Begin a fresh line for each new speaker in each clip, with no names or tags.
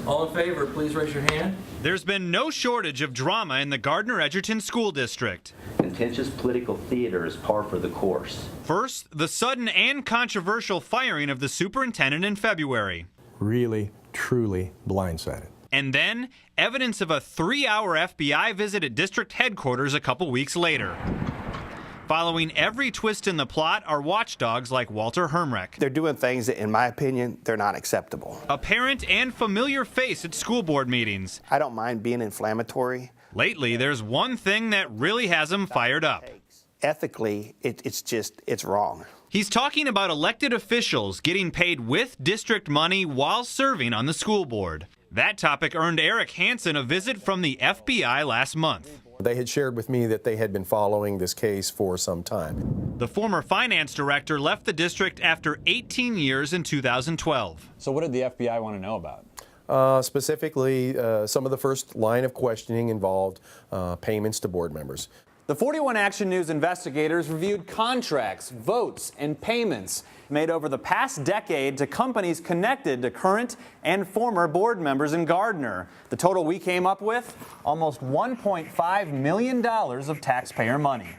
All in favor, please raise your hand.
There's been no shortage of drama in the Gardner-Edgerton School District.
Contentious political theater is par for the course.
First, the sudden and controversial firing of the superintendent in February.
Really, truly blindsided.
And then, evidence of a 3-hour FBI visit at district headquarters a couple weeks later. Following every twist in the plot are watchdogs like Walter Hermrich.
They're doing things that, in my opinion, they're not acceptable.
A parent and familiar face at school board meetings.
I don't mind being inflammatory.
Lately, there's one thing that really has him fired up.
Ethically, it's wrong.
He's talking about elected officials getting paid with district money while serving on the school board. That topic earned Eric Hansen a visit from the FBI last month.
They had shared with me that they had been following this case for some time.
The former finance director left the district after 18 years in 2012.
So what did the FBI want to know about?
Specifically, some of the first line of questioning involved payments to board members.
The 41 Action News investigators reviewed contracts, votes, and payments made over the past decade to companies connected to current and former board members in Gardner. The total we came up with, almost $1.5 million of taxpayer money.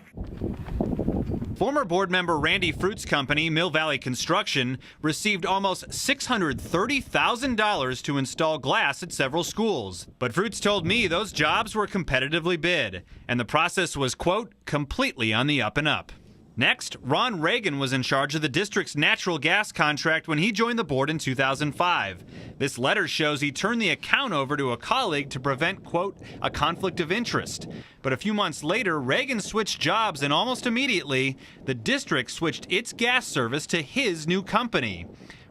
Former board member Randy Fruit's company, Mill Valley Construction, received almost $630,000 to install glass at several schools. But Fruits told me those jobs were competitively bid, and the process was, quote, completely on the up and up. Next, Ron Reagan was in charge of the district's natural gas contract when he joined the board in 2005. This letter shows he turned the account over to a colleague to prevent, quote, a conflict of interest. But a few months later, Reagan switched jobs, and almost immediately, the district switched its gas service to his new company.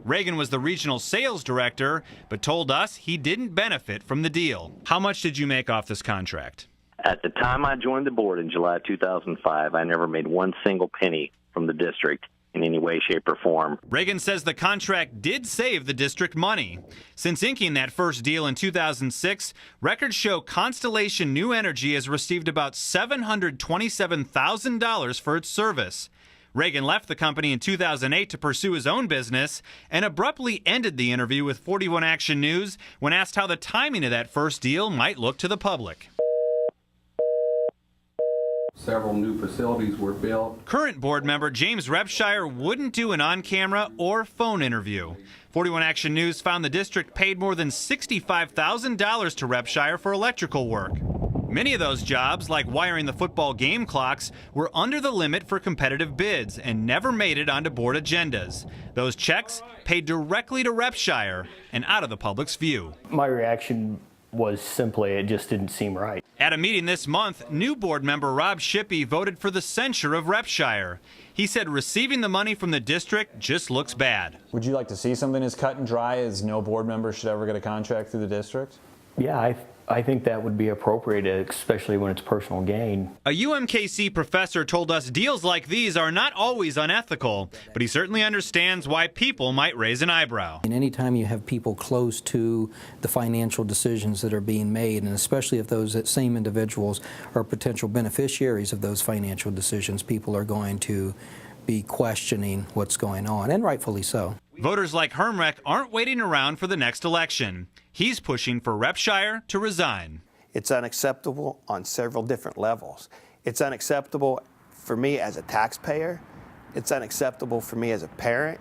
Reagan was the regional sales director, but told us he didn't benefit from the deal. How much did you make off this contract?
At the time I joined the board in July 2005, I never made one single penny from the district in any way, shape, or form.
Reagan says the contract did save the district money. Since inking that first deal in 2006, records show Constellation New Energy has received about $727,000 for its service. Reagan left the company in 2008 to pursue his own business and abruptly ended the interview with 41 Action News when asked how the timing of that first deal might look to the public.
Several new facilities were built.
Current board member James Repshire wouldn't do an on-camera or phone interview. 41 Action News found the district paid more than $65,000 to Repshire for electrical work. Many of those jobs, like wiring the football game clocks, were under the limit for competitive bids and never made it onto board agendas. Those checks paid directly to Repshire and out of the public's view.
My reaction was simply it just didn't seem right.
At a meeting this month, new board member Rob Shippey voted for the censure of Repshire. He said receiving the money from the district just looks bad.
Would you like to see something as cut and dry as no board member should ever get a contract through the district?
Yeah, I think that would be appropriate, especially when it's personal gain.
A UMKC professor told us deals like these are not always unethical, but he certainly understands why people might raise an eyebrow.
And anytime you have people close to the financial decisions that are being made, and especially if those same individuals are potential beneficiaries of those financial decisions, people are going to be questioning what's going on, and rightfully so.
Voters like Hermrich aren't waiting around for the next election. He's pushing for Repshire to resign.
It's unacceptable on several different levels. It's unacceptable for me as a taxpayer. It's unacceptable for me as a parent.